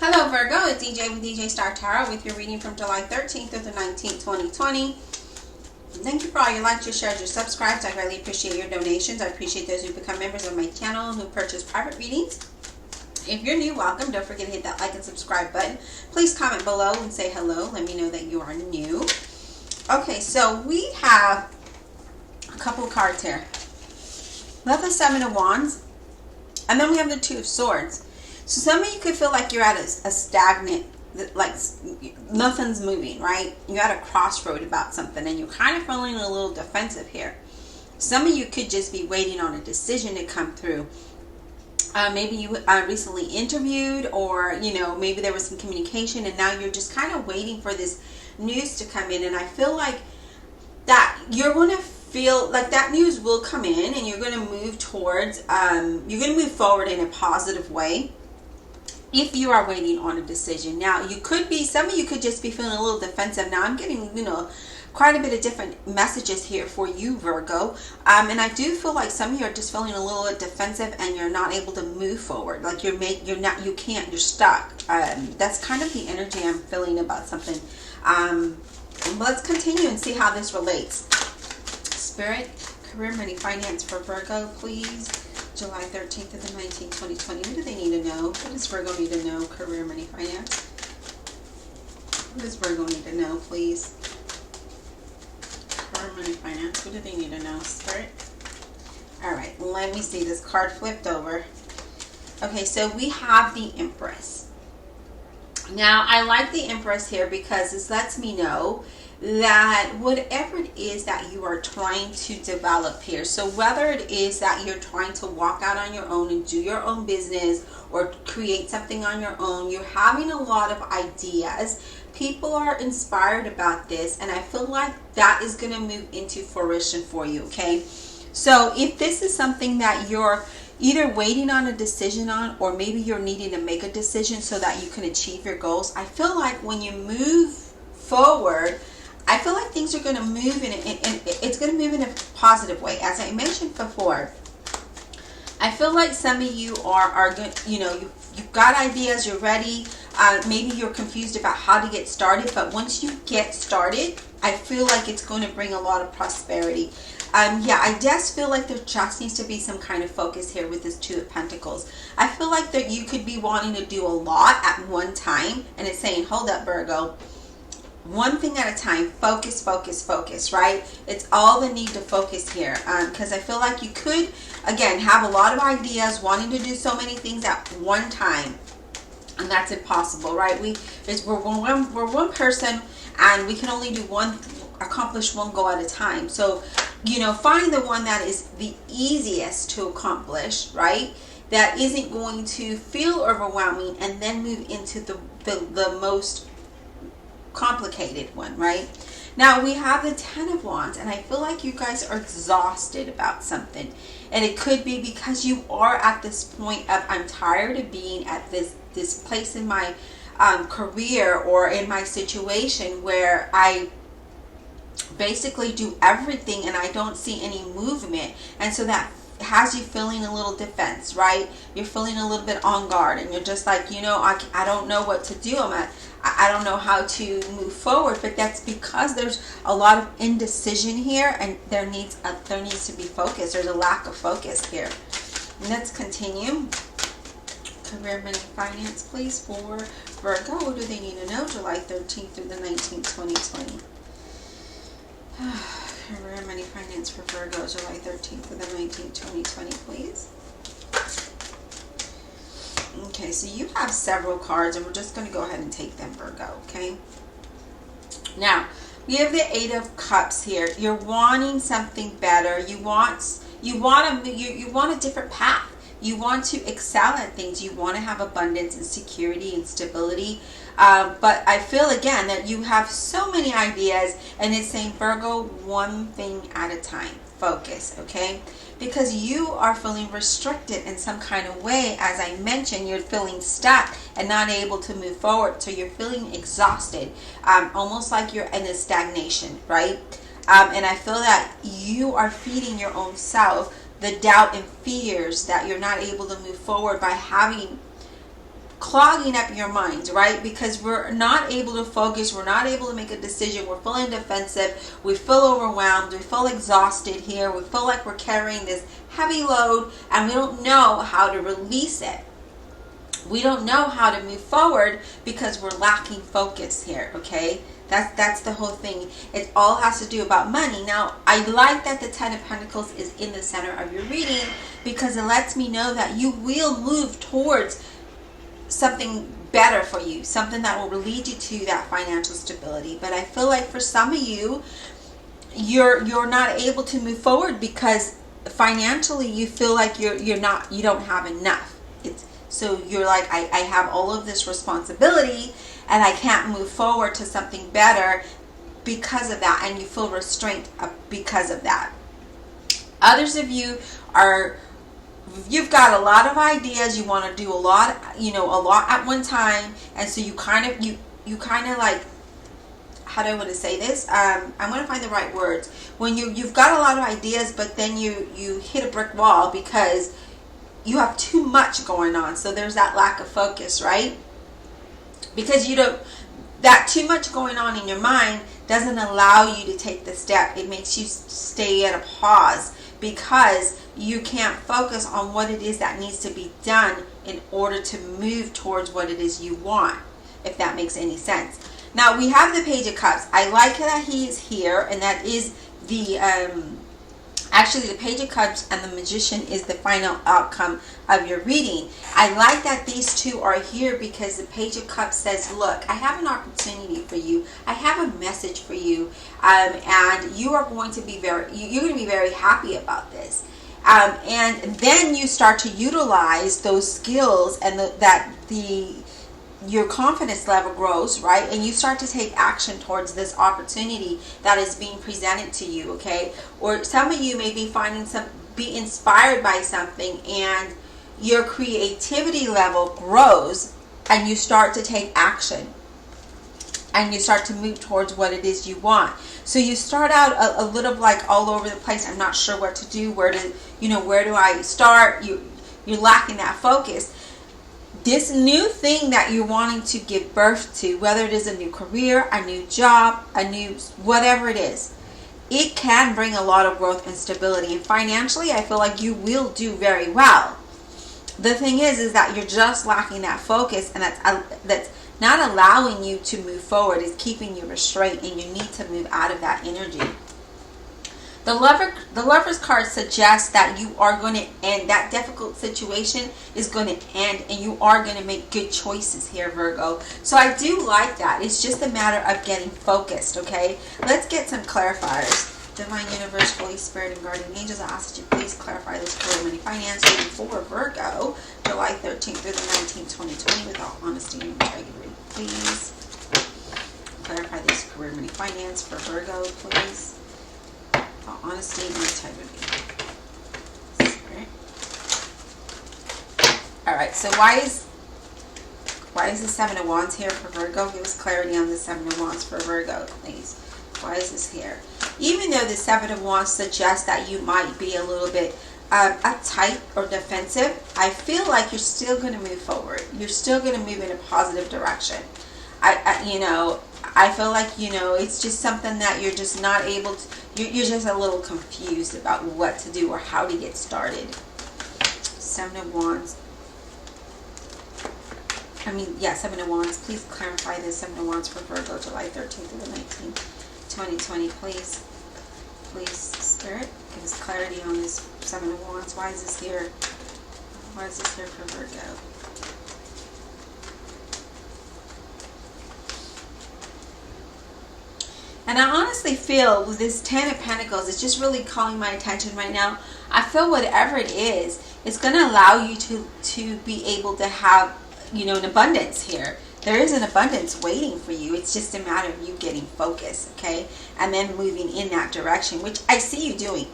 Hello Virgo, it's DJ with DJ Star Tarot with your reading from July 13th through the 19th, 2020. Thank you for all your likes, your shares, your subscribes. I really appreciate your donations. I appreciate those who become members of my channel and who purchase private readings. If you're new, welcome. Don't forget to hit that like and subscribe button. Please comment below and say hello. Let me know that you are new. Okay, so we have a couple of cards here. We have the Seven of Wands, and then we have the Two of Swords. So some of you could feel like you're at a stagnant, like nothing's moving, right? You're at a crossroad about something and you're kind of feeling a little defensive here. Some of you could just be waiting on a decision to come through. Maybe you recently interviewed, or maybe there was some communication and now you're just kind of waiting for this news to come in. And I feel like that you're going to feel like that news will come in and you're going to move towards, you're going to move forward in a positive way. If you are waiting on a decision. Now, you could be, some of you could just be feeling a little defensive. Now, I'm getting, quite a bit of different messages here for you, Virgo. And I do feel like some of you are just feeling a little bit defensive and you're not able to move forward. Like you're stuck. That's kind of the energy I'm feeling about something. Let's continue and see how this relates. Spirit, career, money, finance for Virgo, please. July 13th to the 19th, 2020. What do they need to know? What does Virgo need to know? Career, money, finance. What does Virgo need to know, please? Career, money, finance. What do they need to know? Spirit. All right, let me see. This card flipped over. Okay, so we have the Empress. Now, I like the Empress here because this lets me know that whatever it is that you are trying to develop here, so whether it is that you're trying to walk out on your own and do your own business or create something on your own, you're having a lot of ideas. People are inspired about this, and I feel like that is going to move into fruition for you, okay? So if this is something that you're either waiting on a decision on, or maybe you're needing to make a decision so that you can achieve your goals, I feel like when you move forward, I feel like things are going to move it's going to move in a positive way. As I mentioned before, I feel like some of you are good, you've got ideas, you're ready. Maybe you're confused about how to get started, but once you get started, I feel like it's going to bring a lot of prosperity. Yeah, I just feel like there just needs to be some kind of focus here with this Two of Pentacles. I feel like that you could be wanting to do a lot at one time, and it's saying, hold up, Virgo. One thing at a time. Focus, focus, focus, right? It's all the need to focus here, because I feel like you could, again, have a lot of ideas, wanting to do so many things at one time, and that's impossible, right? We're one person, and we can only accomplish one goal at a time. So, find the one that is the easiest to accomplish, right? That isn't going to feel overwhelming, and then move into the most complicated one, right? Now we have the Ten of Wands, and I feel like you guys are exhausted about something, and it could be because you are at this point of, I'm tired of being at this place in my career or in my situation where I basically do everything and I don't see any movement, and so that has you feeling a little defense, right? You're feeling a little bit on guard, and you're just like, I don't know what to do. I don't know how to move forward, but that's because there's a lot of indecision here, and there needs to be focus. There's a lack of focus here. Let's continue. Career, money, finance, please, for Virgo. What do they need to know? July 13th through the 19th, 2020. Career, money, finance for Virgo, July 13th through the 19th, 2020, please. Okay, so you have several cards, and we're just going to go ahead and take them, Virgo, okay? Now, we have the Eight of Cups here. You're wanting something better. You want a different path. You want to excel at things. You want to have abundance and security and stability. But I feel, again, that you have so many ideas, and it's saying, Virgo, one thing at a time. Focus, okay? Because you are feeling restricted in some kind of way. As I mentioned, you're feeling stuck and not able to move forward. So you're feeling exhausted, almost like you're in a stagnation, right? And I feel that you are feeding your own self the doubt and fears that you're not able to move forward by having clogging up your mind, right? Because we're not able to focus, we're not able to make a decision, we're feeling defensive, we feel overwhelmed, we feel exhausted here, we feel like we're carrying this heavy load and we don't know how to release it. We don't know how to move forward because we're lacking focus here, okay? That's the whole thing. It all has to do about money. Now, I like that the Ten of Pentacles is in the center of your reading because it lets me know that you will move towards something better for you, something that will lead you to that financial stability. But I feel like for some of you, you're not able to move forward because financially you feel like you don't have enough. So you're like, I have all of this responsibility and I can't move forward to something better because of that, and you feel restraint because of that. Others of you you've got a lot of ideas, you want to do a lot at one time, and so you kind of like, how do I want to say this? I'm going to find the right words. When you've got a lot of ideas, but then you hit a brick wall because you have too much going on. So there's that lack of focus, right? Because that too much going on in your mind doesn't allow you to take the step. It makes you stay at a pause because you can't focus on what it is that needs to be done in order to move towards what it is you want, if that makes any sense. Now, we have the Page of Cups. I like that he is here, and that is the actually the Page of Cups and the Magician is the final outcome of your reading. I like that these two are here because the Page of Cups says, look, I have an opportunity for you. I have a message for you, and you are going to be very happy about this. And then you start to utilize those skills, and your confidence level grows, right? And you start to take action towards this opportunity that is being presented to you, okay? Or some of you may be be inspired by something, and your creativity level grows, and you start to take action, and you start to move towards what it is you want. So you start out a little like all over the place. I'm not sure what to do. Where do I start? You're lacking that focus. This new thing that you're wanting to give birth to, whether it is a new career, a new job, a new whatever it is, it can bring a lot of growth and stability. And financially, I feel like you will do very well. The thing is that you're just lacking that focus, and that's not allowing you to move forward. It's keeping you restrained, and you need to move out of that energy. The Lover's card suggests that you are going to end. That difficult situation is going to end, and you are going to make good choices here, Virgo. So I do like that. It's just a matter of getting focused, okay? Let's get some clarifiers. Divine Universe, Holy Spirit, and Guardian Angels, I ask that you please clarify this career, money, finance reading for Virgo, July 13th through the 19th, 2020, with all honesty and integrity. Please clarify this career, money, finance for Virgo, please. Honesty and integrity. Alright, so why is the Seven of Wands here for Virgo? Give us clarity on the Seven of Wands for Virgo, please. Why is this here? Even though the Seven of Wands suggests that you might be a little bit uptight or defensive, I feel like you're still going to move forward. You're still going to move in a positive direction. I feel like, it's just something that you're just not able to, you're just a little confused about what to do or how to get started. Seven of Wands. Seven of Wands. Please clarify this Seven of Wands for Virgo, July 13th through the 19th, 2020, please. Please, Spirit, give us clarity on this Seven of Wands. Why is this here? Why is this here for Virgo? And I honestly feel with this Ten of Pentacles, it's just really calling my attention right now. I feel whatever it is, it's going to allow you to be able to have, an abundance here. There is an abundance waiting for you. It's just a matter of you getting focused, okay? And then moving in that direction, which I see you doing.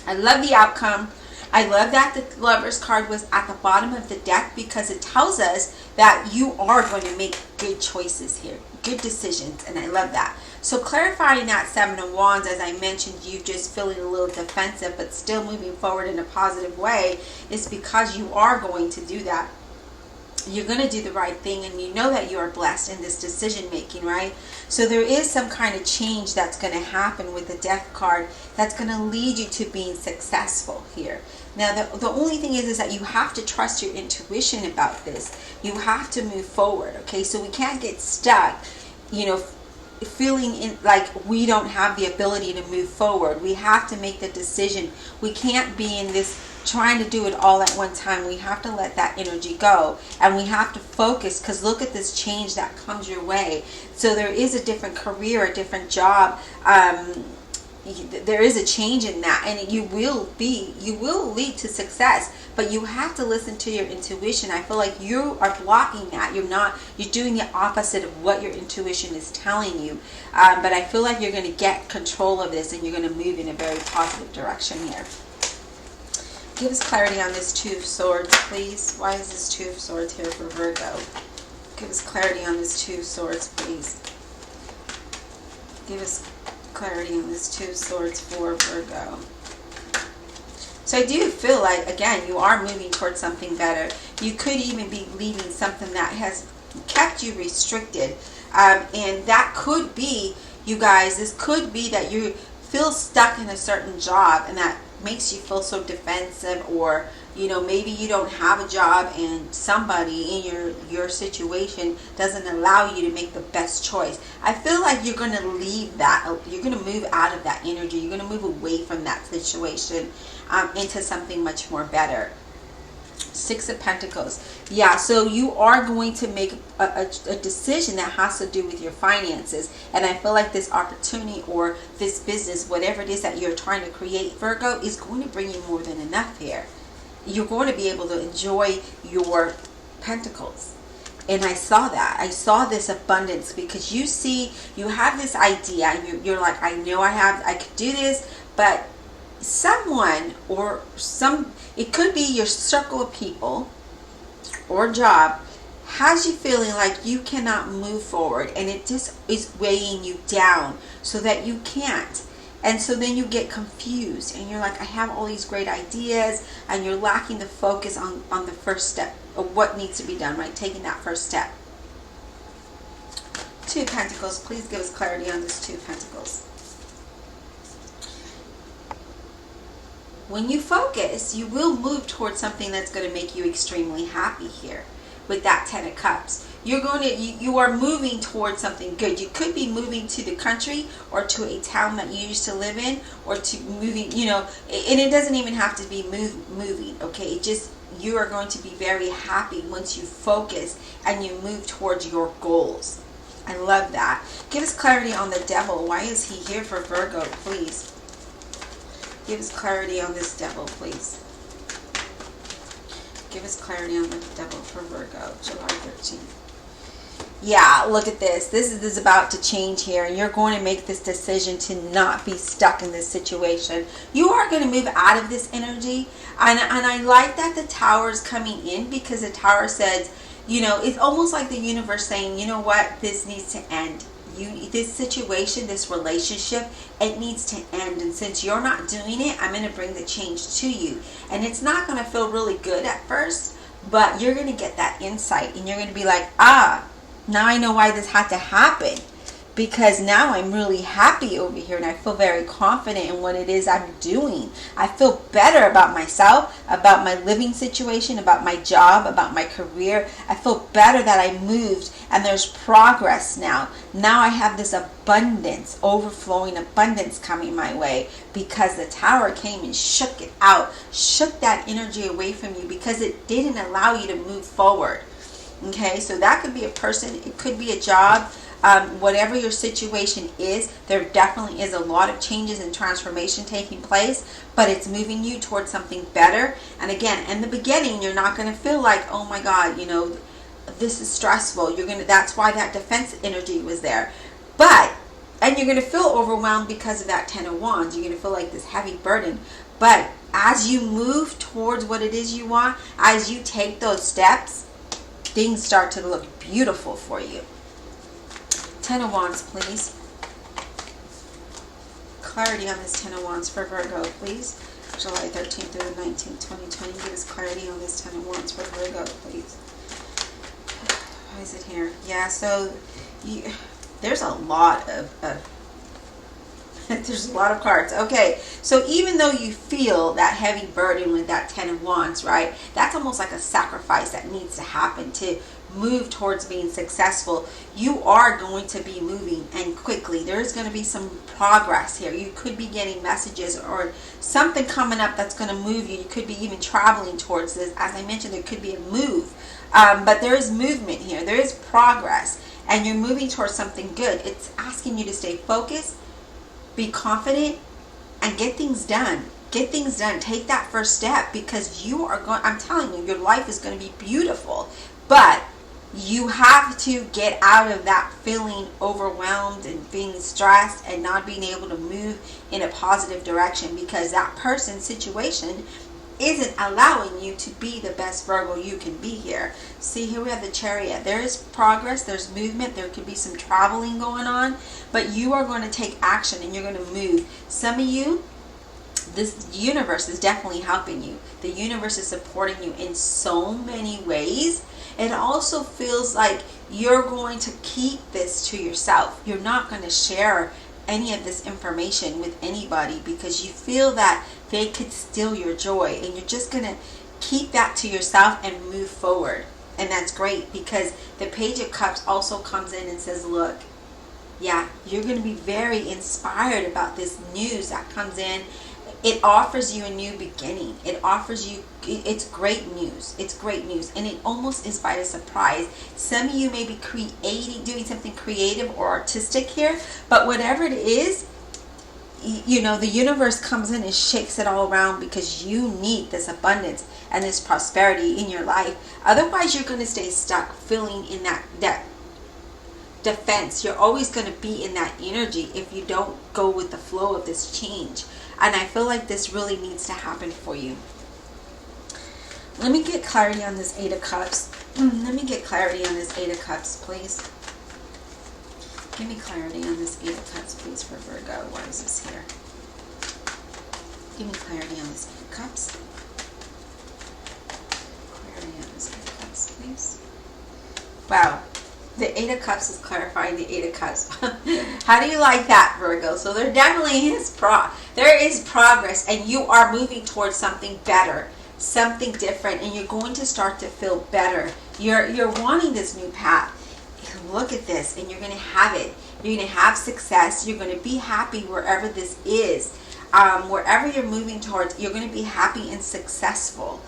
I love the outcome. I love that the Lover's card was at the bottom of the deck because it tells us that you are going to make good choices here, good decisions, and I love that. So clarifying that Seven of Wands, as I mentioned, you just feeling a little defensive but still moving forward in a positive way, is because you are going to do that. you're going to do the right thing, and you know that you are blessed in this decision making, right? So there is some kind of change that's going to happen with the Death card that's going to lead you to being successful here. Now, the only thing is that you have to trust your intuition about this. You have to move forward, okay? So we can't get stuck, you know, feeling like we don't have the ability to move forward. We have to make the decision. We can't be in this trying to do it all at one time. We have to let that energy go, and we have to focus, because look at this change that comes your way. So there is a different career, a different job. There is a change in that, and you will lead to success, but you have to listen to your intuition. I feel like you are blocking that. You're doing the opposite of what your intuition is telling you. But I feel like you're going to get control of this, and you're going to move in a very positive direction here. Give us clarity on this Two of Swords, please. Why is this Two of Swords here for Virgo? Give us clarity on this Two of Swords, please. Give us clarity on this Two of Swords for Virgo. So I do feel like, again, you are moving towards something better. You could even be leaving something that has kept you restricted. And that could be, you guys, this could be that you feel stuck in a certain job, and that makes you feel so defensive, or maybe you don't have a job and somebody in your situation doesn't allow you to make the best choice. I feel like you're going to leave that. You're going to move out of that energy. You're going to move away from that situation into something much more better. Six of Pentacles. Yeah, so you are going to make a decision that has to do with your finances. And I feel like this opportunity or this business, whatever it is that you're trying to create, Virgo, is going to bring you more than enough here. You're going to be able to enjoy your pentacles. And I saw that. I saw this abundance, because you have this idea, and you're like, I know I could do this, but someone or it could be your circle of people or job has you feeling like you cannot move forward, and it just is weighing you down so that you can't. And so then you get confused, and you're like, I have all these great ideas, and you're lacking the focus on the first step of what needs to be done, right? Taking that first step. Two of Pentacles. Please give us clarity on this Two of Pentacles. When you focus, you will move towards something that's going to make you extremely happy here. With that Ten of Cups, you are moving towards something good. You could be moving to the country, or to a town that you used to live in, or to moving, and it doesn't even have to be moving, okay? You are going to be very happy once you focus and you move towards your goals. I love that. Give us clarity on the Devil. Why is he here for Virgo, please? Give us clarity on this Devil, please. Give us clarity on the Devil for Virgo, July 13th. Yeah, look at this. This is about to change here, and you're going to make this decision to not be stuck in this situation. You are going to move out of this energy, and I like that the Tower is coming in, because the Tower says, it's almost like the universe saying, you know what, this needs to end. This situation, this relationship, it needs to end, and since you're not doing it, I'm going to bring the change to you. And it's not going to feel really good at first, but you're going to get that insight, and you're going to be like, now I know why this had to happen, because now I'm really happy over here, and I feel very confident in what it is I'm doing. I feel better about myself, about my living situation, about my job, about my career. I feel better that I moved, and there's progress now. Now I have this abundance, overflowing abundance coming my way, because the Tower came and shook it out, shook that energy away from you, because it didn't allow you to move forward. Okay, so that could be a person, it could be a job. Whatever your situation is, there definitely is a lot of changes and transformation taking place, but it's moving you towards something better. And again, in the beginning, you're not going to feel like, oh my God, this is stressful. That's why that defense energy was there. And you're going to feel overwhelmed because of that Ten of Wands. You're going to feel like this heavy burden. But as you move towards what it is you want, as you take those steps, things start to look beautiful for you. Ten of Wands, please. Clarity on this Ten of Wands for Virgo, please. July 13th through the 19th, 2020. Give us clarity on this Ten of Wands for Virgo, please. Why is it here? Yeah, so there's a lot of there's a lot of cards. Okay, so even though you feel that heavy burden with that 10 of Wands, right? That's almost like a sacrifice that needs to happen to move towards being successful. You are going to be moving, and quickly. There's going to be some progress here. You could be getting messages or something coming up that's going to move you. You could be even traveling towards this. As I mentioned, there could be a move. But there is movement here. There is progress. And you're moving towards something good. It's asking you to stay focused, be confident, and get things done. Get things done. Take that first step, because you are going, I'm telling you, your life is going to be beautiful. But you have to get out of that feeling overwhelmed and being stressed and not being able to move in a positive direction, because that person's situation isn't allowing you to be the best Virgo you can be here. See, here we have the Chariot. There is progress, there's movement, there could be some traveling going on, but you are going to take action and you're going to move. Some of you, this universe is definitely helping you. The universe is supporting you in so many ways. It also feels like you're going to keep this to yourself. You're not going to share any of this information with anybody, because you feel that they could steal your joy, and you're just going to keep that to yourself and move forward. And that's great, because the Page of Cups also comes in and says, look, yeah, you're going to be very inspired about this news that comes in. It offers you a new beginning. It offers you, it's great news. It's great news. And it almost is by a surprise. Some of you may be doing something creative or artistic here, but whatever it is, you know, the universe comes in and shakes it all around, because you need this abundance and this prosperity in your life. Otherwise, you're going to stay stuck feeling in that defense. You're always going to be in that energy if you don't go with the flow of this change. And I feel like this really needs to happen for you. Let me get clarity on this Eight of Cups. Let me get clarity on this Eight of Cups, please. Give me clarity on this Eight of Cups, please, for Virgo. Why is this here? Give me clarity on this Eight of Cups. Clarity on this Eight of Cups, please. Wow. The Eight of Cups is clarifying the Eight of Cups. How do you like that, Virgo? So there definitely is progress, and you are moving towards something better, something different, and you're going to start to feel better. You're wanting this new path. Look at this, and you're going to have it. You're going to have success. You're going to be happy wherever this is. Wherever you're moving towards, you're going to be happy and successful.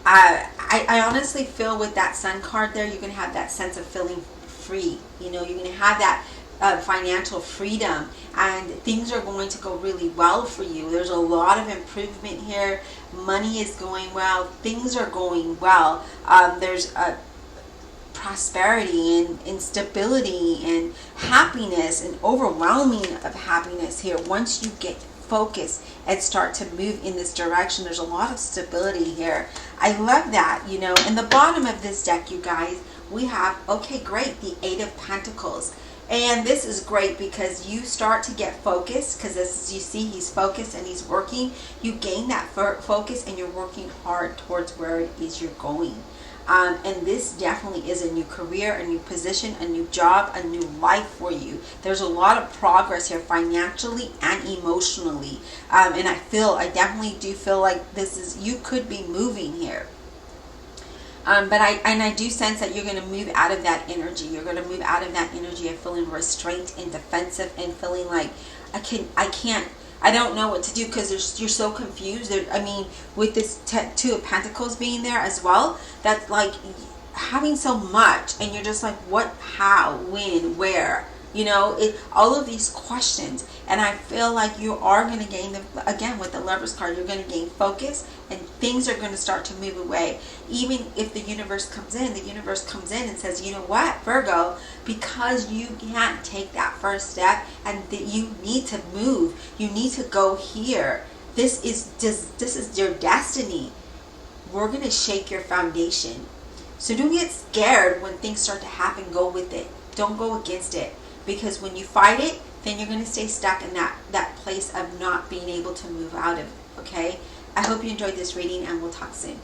I honestly feel with that Sun card there, you're going to have that sense of feeling free. You know, you're going to have that financial freedom, and things are going to go really well for you. There's a lot of improvement here. Money is going well. Things are going well. There's a prosperity and stability and happiness and overwhelming of happiness here. Once you get focused and start to move in this direction, there's a lot of stability here. I love that, you know. In the bottom of this deck, you guys, we have, okay, great, the Eight of Pentacles. And this is great because you start to get focused, because as you see, he's focused and he's working. You gain that focus and you're working hard towards where it is you're going. And this definitely is a new career, a new position, a new job, a new life for you. There's a lot of progress here financially and emotionally. And I definitely do feel like you could be moving here. But I do sense that you're going to move out of that energy. You're going to move out of that energy of feeling restrained and defensive and feeling like I don't know what to do, because you're so confused. I mean, with this Two of Pentacles being there as well, that's like having so much, and you're just like, what, how, when, where? You know, all of these questions. And I feel like you are going to gain, again, with the Lovers card, you're going to gain focus, and things are going to start to move away. Even if the universe comes in and says, you know what, Virgo, because you can't take that first step and that you need to move, you need to go here. This is your destiny. We're going to shake your foundation. So don't get scared when things start to happen. Go with it. Don't go against it. Because when you fight it, then you're going to stay stuck in that place of not being able to move out of it. Okay? I hope you enjoyed this reading, and we'll talk soon.